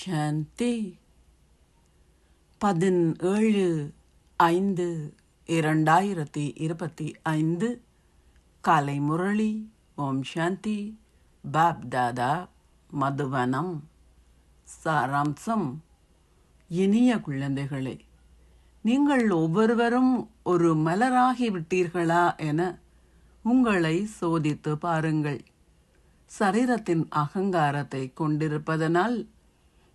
சாந்தி. 17/5/2025 காலை முரளி. ஓம் சாந்தி. பாப் தாதா, மதுவனம். சாராம்சம். இனிய குழந்தைகளே, நீங்கள் ஒவ்வொருவரும் ஒரு மலராகிவிட்டீர்களா என உங்களை சோதித்து பாருங்கள். சரீரத்தின் அகங்காரத்தை கொண்டிருப்பதனால்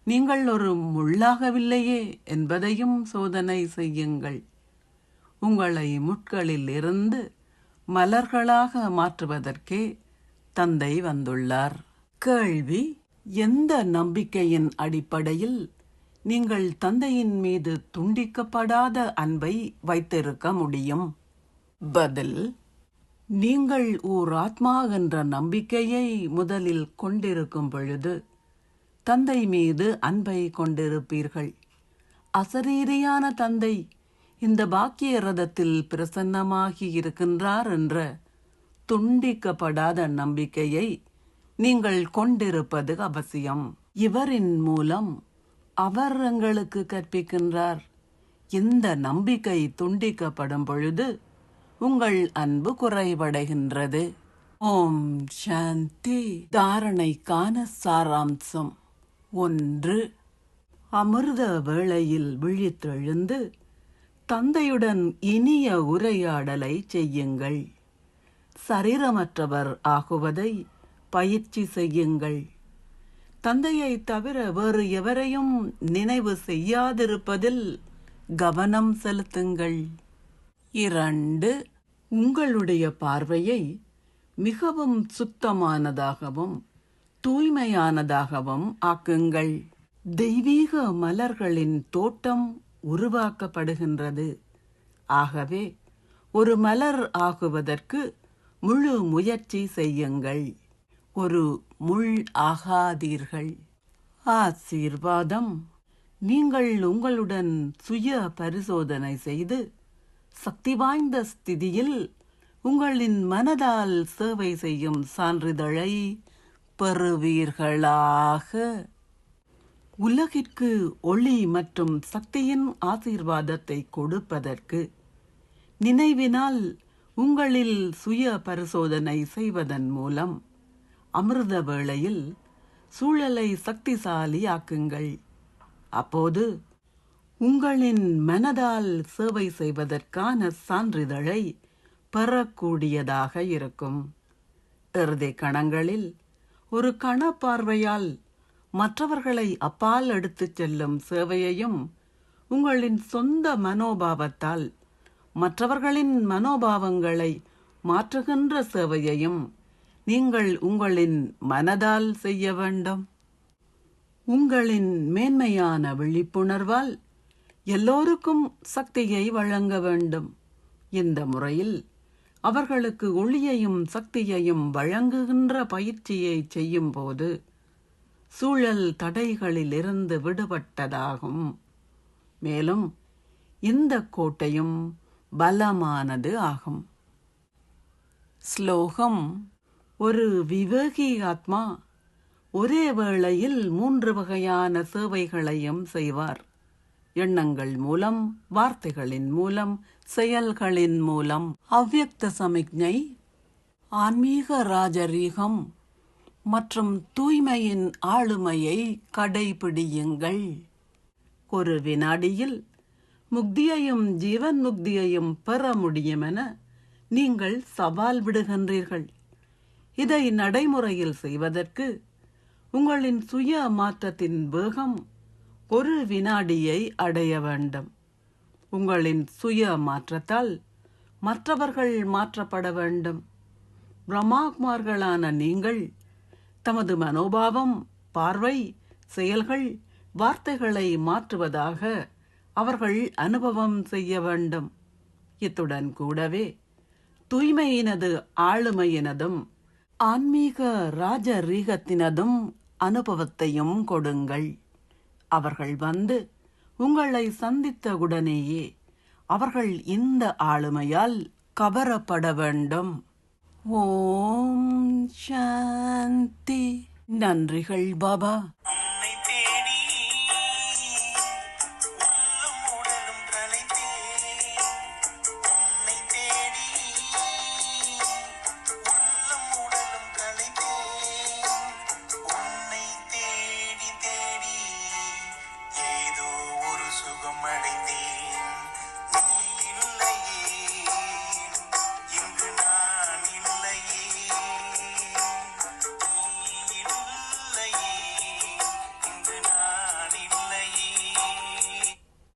நீங்கள் ஒரு முள்ளாகவில்லையே என்பதையும் சோதனை செய்யுங்கள். உங்களை முட்களில் இருந்து மலர்களாக மாற்றுவதற்கே தந்தை வந்துள்ளார். கேள்வி: எந்த நம்பிக்கையின் அடிப்படையில் நீங்கள் தந்தையின் மீது துண்டிக்கப்படாத அன்பை வைத்திருக்க முடியும்? பதில்: நீங்கள் ஓர் ஆத்மா என்ற நம்பிக்கையை முதலில் கொண்டிருக்கும் பொழுது தந்தை மீது அன்பை கொண்டிருப்பீர்கள். அசரீரியான தந்தை இந்த பாக்கிய ரதத்தில் பிரசன்னமாகி இருக்கின்றார் என்ற துண்டிக்கப்படாத நம்பிக்கையை நீங்கள் கொண்டிருப்பது அவசியம். இவரின் மூலம் அவர் எங்களுக்கு கற்பிக்கின்றார். இந்த நம்பிக்கை துண்டிக்கப்படும் பொழுது உங்கள் அன்பு குறைவடைகின்றது. ஓம் சாந்தி. தாரணைக்கான சாராம்சம். 1. அமிர்த வேளையில் விழித்தெழுந்து தந்தையுடன் இனிய உரையாடலை செய்யுங்கள். சரீரமற்றவர் ஆகுவதை பயிற்சி செய்யுங்கள். தந்தையை தவிர வேறு எவரையும் நினைவு செய்யாதிருப்பதில் கவனம் செலுத்துங்கள். 2. உங்களுடைய பார்வையை மிகவும் சுத்தமானதாகவும் தூய்மையானதாகவும் ஆக்குங்கள். தெய்வீக மலர்களின் தோட்டம் உருவாக்கப்படுகின்றது. ஆகவே ஒரு மலர் ஆகுவதற்கு முழு முயற்சி செய்யுங்கள். ஒரு முள் ஆகாதீர்கள். ஆசீர்வாதம். நீங்கள் உங்களுடன் சுய பரிசோதனை செய்து சக்தி வாய்ந்த ஸ்திதியில் உங்களின் மனதால் சேவை செய்யும் சான்றிதழை பெறுவீர்களாக. உலகிற்கு ஒளி மற்றும் சக்தியின் ஆசீர்வாதத்தை கொடுப்பதற்கு நினைவினால் உங்களில் சுய பரிசோதனை செய்வதன் மூலம் அமிர்த வேளையில் சூழலை சக்திசாலியாக்குங்கள். அப்போது உங்களின் மனதால் சேவை செய்வதற்கான சான்றிதழை பெறக்கூடியதாக இருக்கும். இறுதி கணங்களில் ஒரு கண பார்வையால் மற்றவர்களை அப்பால் எடுத்துச் செல்லும் சேவையையும் உங்களின் சொந்த மனோபாவத்தால் மற்றவர்களின் மனோபாவங்களை மாற்றுகின்ற சேவையையும் நீங்கள் உங்களின் மனதால் செய்ய வேண்டும். உங்களின் மேன்மையான விழிப்புணர்வால் எல்லோருக்கும் சக்தியை வழங்க வேண்டும். இந்த முறையில் அவர்களுக்கு ஒளியையும் சக்தியையும் வழங்குகின்ற பயிற்சியை செய்யும் போது சூழல் தடைகளிலிருந்து விடுபட்டதாகும். மேலும் இந்த கோட்டையும் பலமானது ஆகும். ஸ்லோகம். ஒரு விவேகி ஆத்மா ஒரே வேளையில் 3 வகையான சேவைகளையும் செய்வார். எண்ணங்கள் மூலம், வார்த்தைகளின் மூலம், செயல்களின் மூலம். அவ்யக்த சமிக்ஞை, ஆன்மீக ராஜரீகம் மற்றும் தூய்மையின் ஆளுமையை கடைபிடியுங்கள். ஒரு வினாடியில் முக்தியையும் ஜீவன் முக்தியையும் பெற முடியும் என நீங்கள் சவால் விடுகின்றீர்கள். இதை நடைமுறையில் செய்வதற்கு உங்களின் சுய மாற்றத்தின் வேகம் ஒரு வினாடியை அடைய வேண்டும். உங்களின் சுய மாற்றத்தால் மற்றவர்கள் மாற்றப்பட வேண்டும். பிரம்மாகுமார்களான நீங்கள் தமது மனோபாவம், பார்வை, செயல்கள், வார்த்தைகளை மாற்றுவதாக அவர்கள் அனுபவம் செய்ய வேண்டும். இத்துடன் கூடவே தூய்மையினது ஆளுமையினதும் ஆன்மீக ராஜரீகத்தினதும் அனுபவத்தையும் கொடுங்கள். அவர்கள் வந்து உங்களை சந்தித்த உடனேயே அவர்கள் இந்த ஆளுமையால் கவரப்பட வேண்டும். ஓம் சாந்தி. நன்றிகள் பாபா.